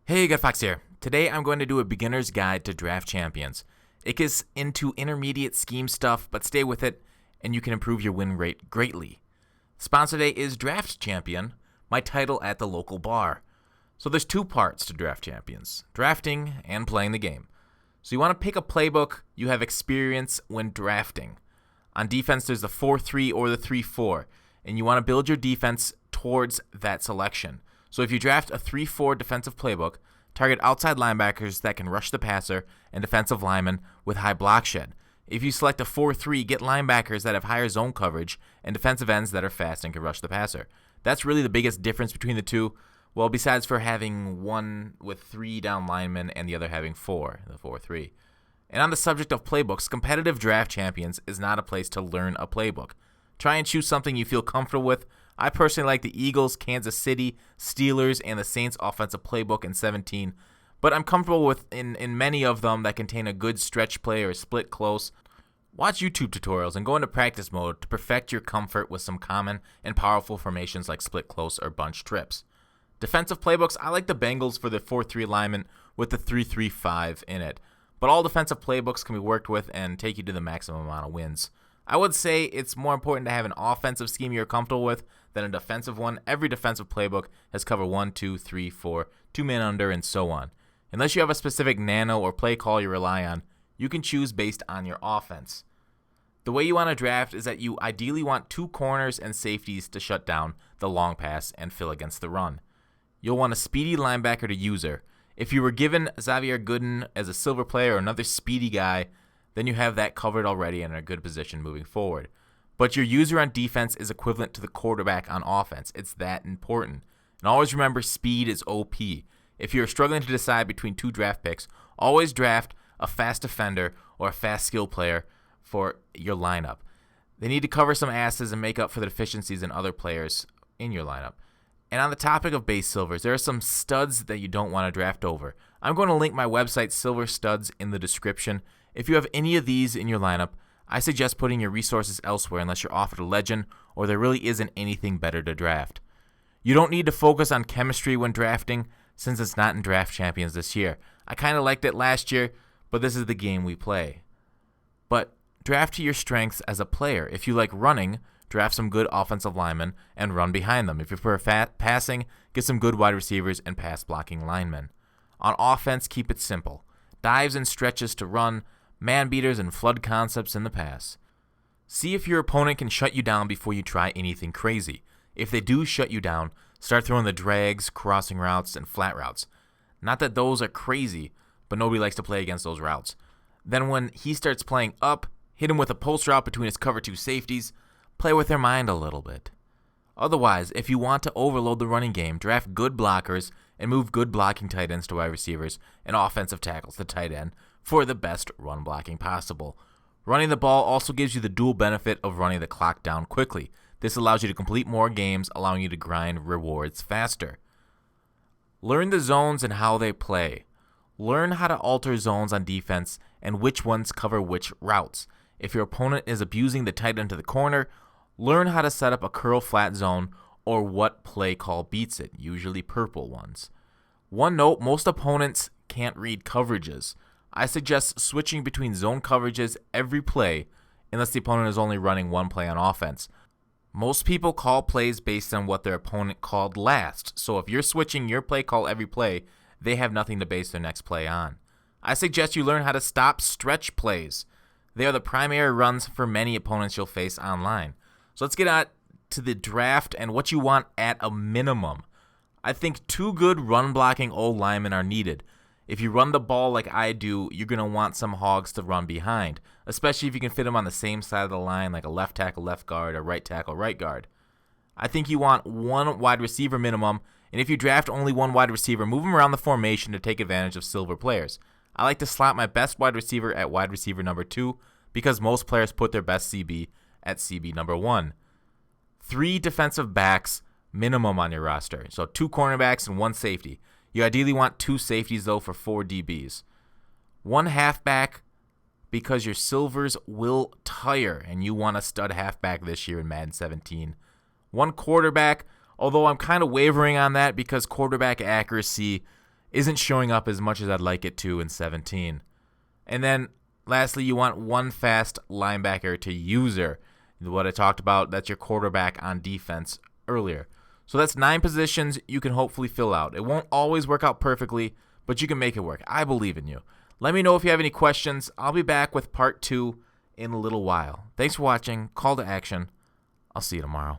Hey, Good Fox here. Today I'm going to do a beginner's guide to draft champions. It gets into intermediate scheme stuff, but stay with it and you can improve your win rate greatly. Sponsor today is Draft Champion, my title at the local bar. So there's two parts to Draft Champions, drafting and playing the game. So you want to pick a playbook you have experience when drafting. On defense, there's the 4-3 or the 3-4, and you want to build your defense towards that selection. So if you draft a 3-4 defensive playbook, target outside linebackers that can rush the passer and defensive linemen with high block shed. If you select a 4-3, get linebackers that have higher zone coverage and defensive ends that are fast and can rush the passer. That's really the biggest difference between the two. Well, besides for having one with 3 down linemen and the other having 4, the 4-3. And on the subject of playbooks, competitive draft champions is not a place to learn a playbook. Try and choose something you feel comfortable with. I personally like the Eagles, Kansas City, Steelers, and the Saints offensive playbook in 17, but I'm comfortable with in many of them that contain a good stretch play or split close. Watch YouTube tutorials and go into practice mode to perfect your comfort with some common and powerful formations like split close or bunch trips. Defensive playbooks, I like the Bengals for the 4-3 alignment with the 3-3-5 in it, but all defensive playbooks can be worked with and take you to the maximum amount of wins. I would say it's more important to have an offensive scheme you're comfortable with than a defensive one. Every defensive playbook has cover 1, 2, 3, 4, 2-man under, and so on. Unless you have a specific nano or play call you rely on, you can choose based on your offense. The way you want to draft is that you ideally want 2 corners and safeties to shut down the long pass and fill against the run. You'll want a speedy linebacker to user. If you were given Xavier Gooden as a silver player or another speedy guy, then you have that covered already and in a good position moving forward. But your user on defense is equivalent to the quarterback on offense. It's that important. And always remember, speed is OP. If you're struggling to decide between 2 draft picks, always draft a fast defender or a fast skill player for your lineup. They need to cover some asses and make up for the deficiencies in other players in your lineup. And on the topic of base silvers, there are some studs that you don't want to draft over. I'm going to link my website, Silver Studs, in the description. If you have any of these in your lineup, I suggest putting your resources elsewhere unless you're offered a legend or there really isn't anything better to draft. You don't need to focus on chemistry when drafting since it's not in Draft Champions this year. I kind of liked it last year, but this is the game we play. But draft to your strengths as a player. If you like running, draft some good offensive linemen and run behind them. If you prefer passing, get some good wide receivers and pass blocking linemen. On offense, keep it simple. Dives and stretches to run, man beaters and flood concepts in the pass. See if your opponent can shut you down before you try anything crazy. If they do shut you down, start throwing the drags, crossing routes, and flat routes. Not that those are crazy, but nobody likes to play against those routes. Then when he starts playing up, hit him with a post route between his cover 2 safeties. Play with their mind a little bit. Otherwise, if you want to overload the running game, draft good blockers and move good blocking tight ends to wide receivers and offensive tackles to tight end for the best run blocking possible. Running the ball also gives you the dual benefit of running the clock down quickly. This allows you to complete more games, allowing you to grind rewards faster. Learn the zones and how they play. Learn how to alter zones on defense and which ones cover which routes. If your opponent is abusing the tight end to the corner, learn how to set up a curl flat zone or what play call beats it, usually purple ones. One note, most opponents can't read coverages. I suggest switching between zone coverages every play unless the opponent is only running one play on offense. Most people call plays based on what their opponent called last, so if you're switching your play call every play, they have nothing to base their next play on. I suggest you learn how to stop stretch plays. They are the primary runs for many opponents you'll face online. So let's get out to the draft and what you want at a minimum. I think 2 good run blocking old linemen are needed. If you run the ball like I do, you're going to want some hogs to run behind, especially if you can fit them on the same side of the line like a left tackle, left guard, or right tackle, right guard. I think you want 1 wide receiver minimum, and if you draft only 1 wide receiver, move them around the formation to take advantage of silver players. I like to slot my best wide receiver at wide receiver number 2 because most players put their best CB at CB number 1. 3 defensive backs minimum on your roster, so 2 cornerbacks and 1 safety. You ideally want 2 safeties, though, for 4 DBs. 1 halfback because your silvers will tire, and you want a stud halfback this year in Madden 17. 1 quarterback, although I'm kind of wavering on that because quarterback accuracy isn't showing up as much as I'd like it to in 17. And then lastly, you want one fast linebacker to user. What I talked about, that's your quarterback on defense earlier. So that's 9 positions you can hopefully fill out. It won't always work out perfectly, but you can make it work. I believe in you. Let me know if you have any questions. I'll be back with part 2 in a little while. Thanks for watching. Call to action. I'll see you tomorrow.